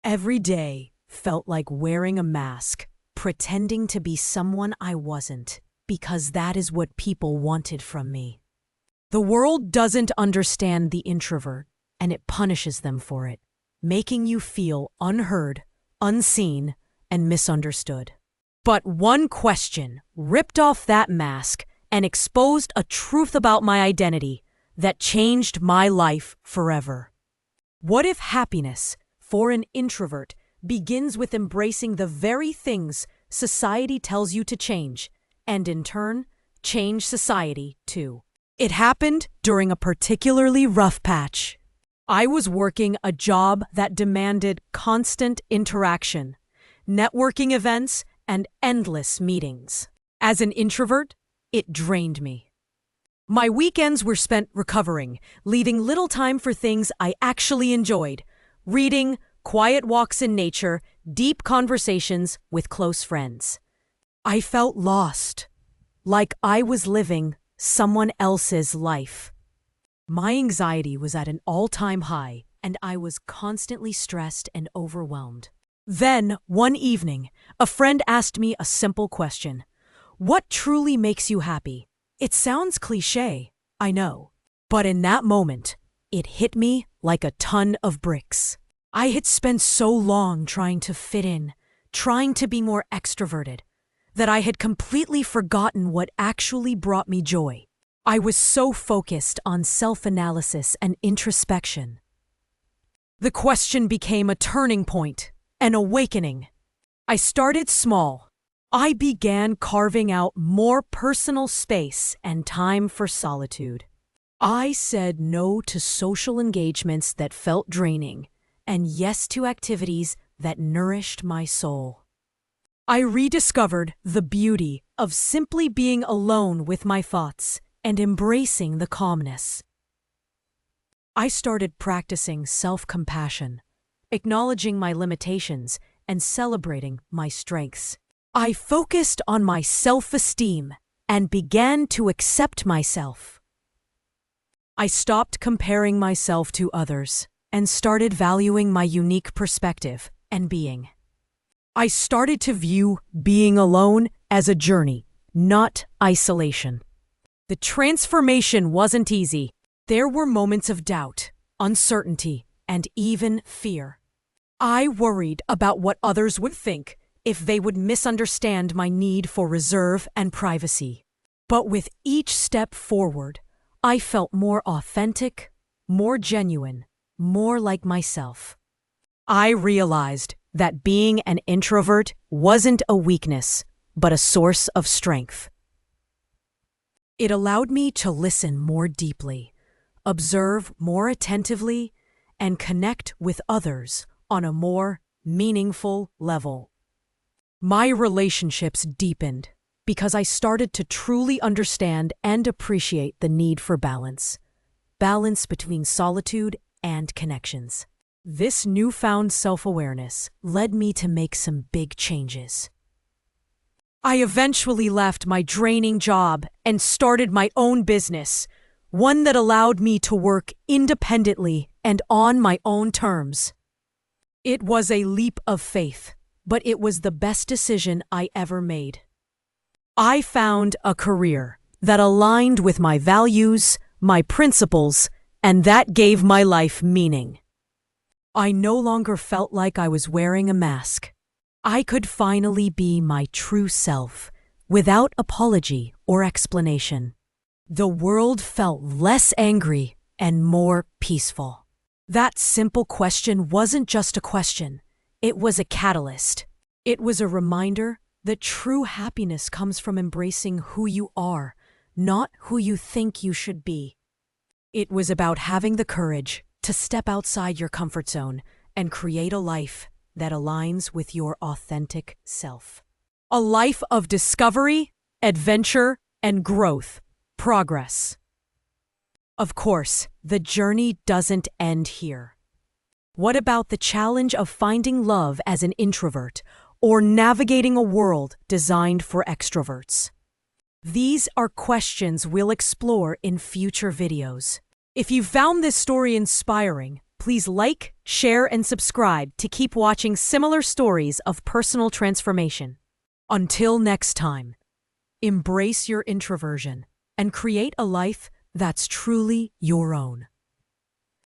Every day felt like wearing a mask, pretending to be someone I wasn't, because that is what people wanted from me. The world doesn't understand the introvert, and it punishes them for it, making you feel unheard, unseen, and misunderstood. But one question ripped off that mask and exposed a truth about my identity that changed my life forever. What if happiness, for an introvert, begins with embracing the very things society tells you to change, and in turn, change society too? It happened during a particularly rough patch. I was working a job that demanded constant interaction, networking events, and endless meetings. As an introvert, it drained me. My weekends were spent recovering, leaving little time for things I actually enjoyed: reading, quiet walks in nature, deep conversations with close friends. I felt lost, like I was living someone else's life. My anxiety was at an all-time high, and I was constantly stressed and overwhelmed. Then, one evening, a friend asked me a simple question. What truly makes you happy? It sounds cliché, I know. But in that moment, it hit me like a ton of bricks. I had spent so long trying to fit in, trying to be more extroverted, that I had completely forgotten what actually brought me joy. I was so focused on self-analysis and introspection. The question became a turning point, an awakening. I started small. I began carving out more personal space and time for solitude. I said no to social engagements that felt draining, and yes to activities that nourished my soul. I rediscovered the beauty of simply being alone with my thoughts and embracing the calmness. I started practicing self-compassion, acknowledging my limitations and celebrating my strengths. I focused on my self-esteem and began to accept myself. I stopped comparing myself to others and started valuing my unique perspective and being. I started to view being alone as a journey, not isolation. The transformation wasn't easy. There were moments of doubt, uncertainty, and even fear. I worried about what others would think, if they would misunderstand my need for reserve and privacy. But with each step forward, I felt more authentic, more genuine, more like myself. I realized that being an introvert wasn't a weakness, but a source of strength. It allowed me to listen more deeply, observe more attentively, and connect with others on a more meaningful level. My relationships deepened because I started to truly understand and appreciate the need for balance between solitude and connections. This newfound self-awareness led me to make some big changes. I eventually left my draining job and started my own business, one that allowed me to work independently and on my own terms. It was a leap of faith, but it was the best decision I ever made. I found a career that aligned with my values, my principles, and that gave my life meaning. I no longer felt like I was wearing a mask. I could finally be my true self, without apology or explanation. The world felt less angry and more peaceful. That simple question wasn't just a question. It was a catalyst. It was a reminder that true happiness comes from embracing who you are, not who you think you should be. It was about having the courage to step outside your comfort zone and create a life that aligns with your authentic self. A life of discovery, adventure, and growth, progress. Of course, the journey doesn't end here. What about the challenge of finding love as an introvert or navigating a world designed for extroverts? These are questions we'll explore in future videos. If you found this story inspiring, Please like, share, and subscribe to keep watching similar stories of personal transformation. Until next time, embrace your introversion and create a life that's truly your own.